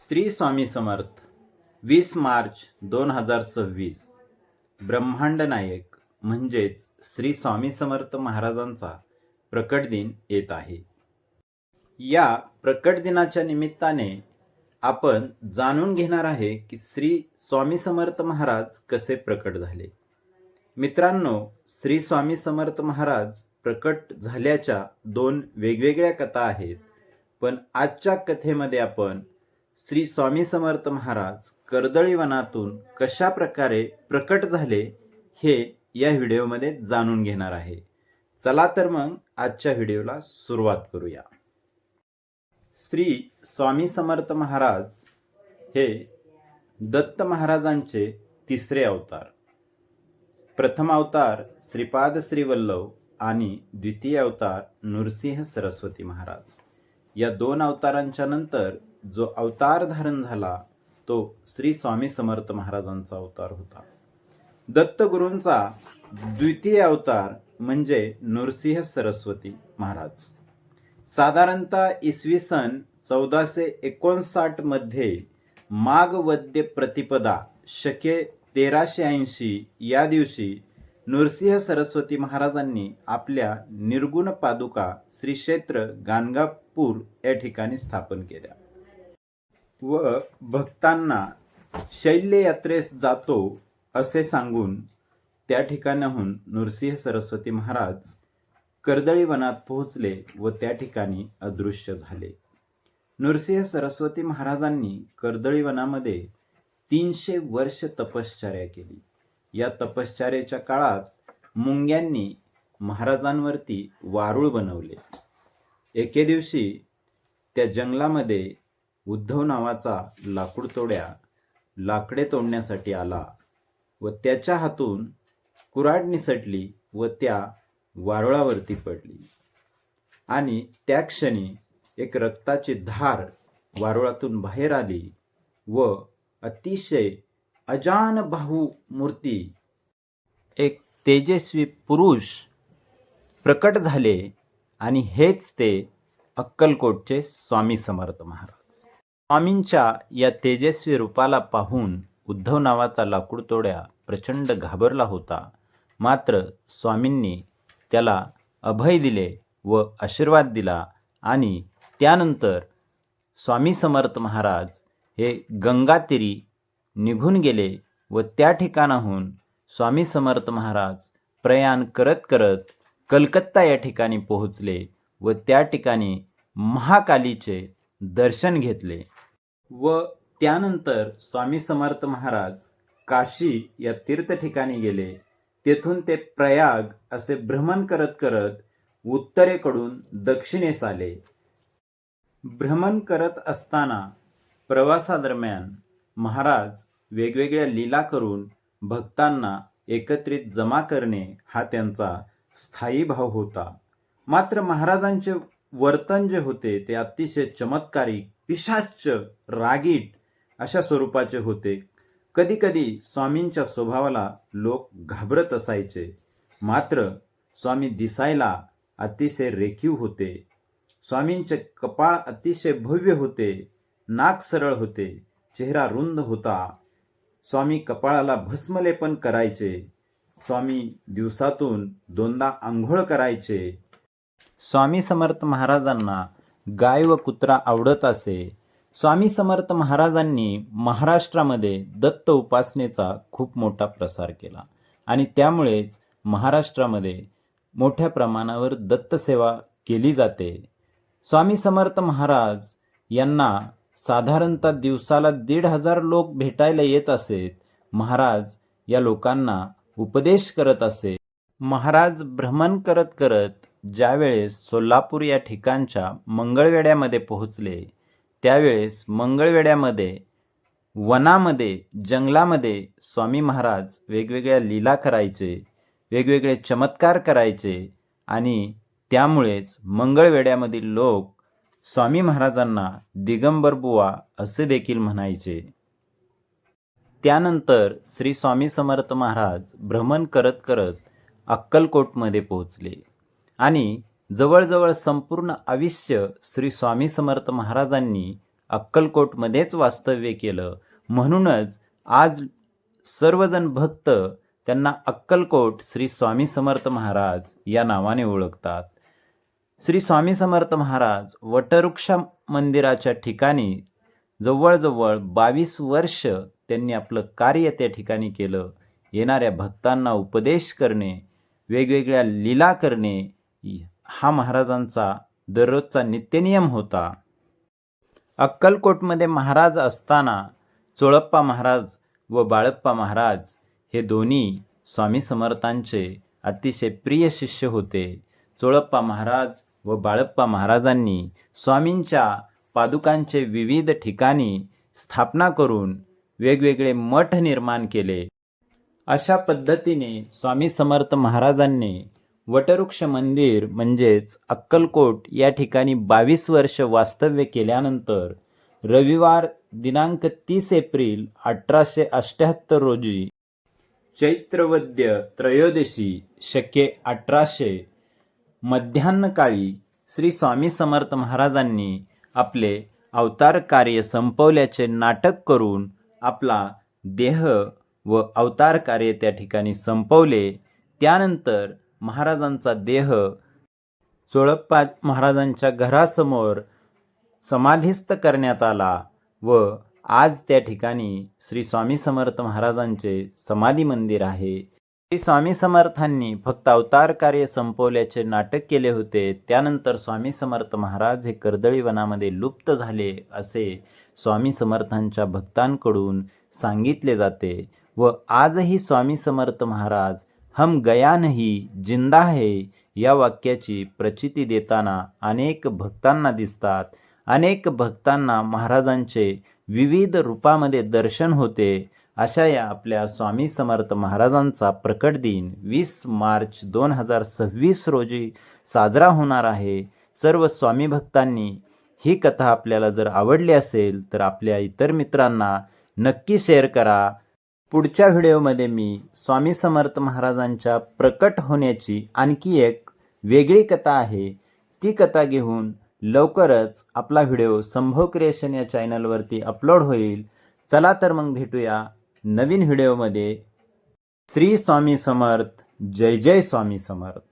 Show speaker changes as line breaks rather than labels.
श्री स्वामी समर्थ 20 मार्च 2026 ब्रह्मांड नायक म्हणजेच श्री स्वामी समर्थ महाराजांचा प्रकट दिन येत आहे. या प्रकट दिनाच्या निमित्ताने आपण जाणून घेणार आहे की श्री स्वामी समर्थ महाराज कसे प्रकट झाले. मित्रांनो, श्री स्वामी समर्थ महाराज प्रकट झाल्याच्या दोन वेगवेगळ्या कथा आहेत, पण आजच्या कथेमध्ये आपण श्री स्वामी समर्थ महाराज कर्दळी वनातून कशा प्रकारे प्रकट झाले हे या व्हिडिओमध्ये जाणून घेणार आहे. चला तर मग आजच्या व्हिडिओला सुरुवात करूया. श्री स्वामी समर्थ महाराज हे दत्त महाराजांचे तिसरे अवतार. प्रथम अवतार श्रीपाद श्री वल्लभ आणि द्वितीय अवतार नृसिंह सरस्वती महाराज. या दोन अवतारांच्या नंतर जो अवतार धारण झाला तो श्री स्वामी समर्थ महाराजांचा अवतार होता. दत्तगुरूंचा द्वितीय अवतार म्हणजे नृसिंह सरस्वती महाराज. साधारणतः इसवी सन 1459 मध्ये माघ वद्य प्रतिपदा शके 1380 या दिवशी नृसिंह सरस्वती महाराजांनी आपल्या निर्गुण पादुका श्री क्षेत्र गाणगापूर या ठिकाणी स्थापन केल्या व भक्तांना शैल्य यात्रेस जातो असे सांगून त्या ठिकाणाहून नृसिंह सरस्वती महाराज कर्दळी वनात पोहोचले व त्या ठिकाणी अदृश्य झाले. नृसिंह सरस्वती महाराजांनी कर्दळी वनामध्ये 300 वर्ष तपश्चर्या केली. या तपश्चर्याच्या काळात मुंग्यांनी महाराजांवरती वारूळ बनवले. एके दिवशी त्या जंगलामध्ये उद्धव नावाचा लाकडे तोडण्यासाठी आला व त्याच्या हातून कुऱ्हाड निसटली व त्या वारुळावरती पडली आणि त्या क्षणी एक रक्ताची धार वारुळातून बाहेर आली व अतिशय अजानबाहू मूर्ती एक तेजस्वी पुरुष प्रकट झाले आणि हेच ते अक्कलकोटचे स्वामी समर्थ महाराज. स्वामींच्या या तेजस्वी रूपाला पाहून उद्धव नावाचा लाकूडतोड्या प्रचंड घाबरला होता. मात्र स्वामींनी त्याला अभय दिले व आशीर्वाद दिला आणि त्यानंतर स्वामी समर्थ महाराज हे गंगातीरी निघून गेले व त्या ठिकाणाहून स्वामी समर्थ महाराज प्रयाण करत करत कलकत्ता या ठिकाणी पोहोचले व त्या ठिकाणी महाकालीचे दर्शन घेतले व त्यानंतर स्वामी समर्थ महाराज काशी या तीर्थ ठिकाणी गेले. तेथून ते प्रयाग असे भ्रमण करत करत उत्तरेकडून दक्षिणेस आले. भ्रमण करत असताना प्रवासादरम्यान महाराज वेगवेगळ्या लीला करून भक्तांना एकत्रित जमा करणे हा त्यांचा स्थायी भाव होता. मात्र महाराजांचे वर्तन जे होते ते अतिशय चमत्कारिक, पिशाच्च, रागीट अशा स्वरूपाचे होते. कधी कधी स्वामींच्या स्वभावाला लोक घाबरत असायचे. मात्र स्वामी दिसायला अतिशय रेखीव होते. स्वामींचे कपाळ अतिशय भव्य होते, नाक सरळ होते, चेहरा रुंद होता. स्वामी कपाळाला भस्मलेपन करायचे. स्वामी दिवसातून 2दा आंघोळ करायचे. स्वामी समर्थ महाराजांना गाय व कुत्रा आवडत असे. स्वामी समर्थ महाराजांनी महाराष्ट्रामध्ये दत्त उपासनेचा खूप मोठा प्रसार केला आणि त्यामुळेच महाराष्ट्रामध्ये मोठ्या प्रमाणावर दत्तसेवा केली जाते. स्वामी समर्थ महाराज यांना साधारणतः दिवसाला 1,500 लोक भेटायला येत असेत. महाराज या लोकांना उपदेश करत असे. महाराज भ्रमण करत करत ज्यावेळेस सोलापूर या ठिकाणच्या मंगळवेढ्यामध्ये पोहोचले त्यावेळेस मंगळवेढ्यामध्ये वनामध्ये जंगलामध्ये स्वामी महाराज वेगवेगळ्या लीला करायचे, वेगवेगळे चमत्कार करायचे आणि त्यामुळेच मंगळवेढ्यामधील लोक स्वामी महाराजांना दिगंबर बुवा असे देखील म्हणायचे. त्यानंतर श्री स्वामी समर्थ महाराज भ्रमण करत करत अक्कलकोटमध्ये पोहोचले आणि जवळजवळ संपूर्ण आयुष्य श्री स्वामी समर्थ महाराजांनी अक्कलकोटमध्येच वास्तव्य केलं. म्हणूनच आज सर्वजण भक्त त्यांना अक्कलकोट श्री स्वामी समर्थ महाराज या नावाने ओळखतात. श्री स्वामी समर्थ महाराज वटवृक्ष मंदिराच्या ठिकाणी जवळजवळ 22 वर्ष त्यांनी आपलं कार्य त्या ठिकाणी केलं. येणाऱ्या भक्तांना उपदेश करणे, वेगवेगळ्या लीला करणे हा महाराजांचा दररोजचा नित्यनियम होता. अक्कलकोटमध्ये महाराज असताना चोळप्पा महाराज व बाळप्पा महाराज हे दोन्ही स्वामी समर्थांचे अतिशय प्रिय शिष्य होते. चोळप्पा महाराज व बाळप्पा महाराजांनी स्वामींच्या पादुकांचे विविध ठिकाणी स्थापना करून वेगवेगळे मठ निर्माण केले. अशा पद्धतीने स्वामी समर्थ महाराजांनी वटवृक्ष मंदिर म्हणजेच अक्कलकोट या ठिकाणी 22 वर्ष वास्तव्य केल्यानंतर रविवार दिनांक 30 एप्रिल 1878 रोजी चैत्रवद्य त्रयोदशी शके 1800 मध्यान्हकाळी श्री स्वामी समर्थ महाराजांनी आपले अवतार कार्य संपवल्याचे नाटक करून आपला देह व अवतार कार्य त्या ठिकाणी संपवले. त्यानंतर महाराजांचा देह चोळप्पा महाराजांच्या घरासमोर समाधिस्थ करण्यात आला व आज त्या ठिकाणी श्री स्वामी समर्थ महाराजांचे समाधी मंदिर आहे. श्री स्वामी समर्थांनी फक्त अवतार कार्य संपवल्याचे नाटक केले होते. त्यानंतर स्वामी समर्थ महाराज हे कर्दळी वनामध्ये लुप्त झाले असे स्वामी समर्थांच्या भक्तांकडून सांगितले जाते व आजही स्वामी समर्थ महाराज हम गया नहीं जिंदा है या वाक्याची प्रचिती देताना अनेक भक्तांना दिसतात. अनेक भक्तांना महाराजांचे विविध रूपामध्ये दर्शन होते. अशा या आपल्या स्वामी समर्थ महाराजांचा प्रकट दिन 20 मार्च 2026 रोजी साजरा होणार आहे. सर्व स्वामी भक्तांनी ही कथा आपल्याला जर आवडली असेल तर आपल्या इतर मित्रांना नक्की शेअर करा. पुढच्या व्हिडिओमध्ये मी स्वामी समर्थ महाराजांच्या प्रकट होण्याची आणखी एक वेगळी कथा आहे ती कथा घेऊन लवकरच आपला व्हिडिओ संभव क्रिएशन या चॅनलवरती अपलोड होईल. चला तर मग भेटूया नवीन व्हिडिओमध्ये. श्री स्वामी समर्थ. जय जय स्वामी समर्थ.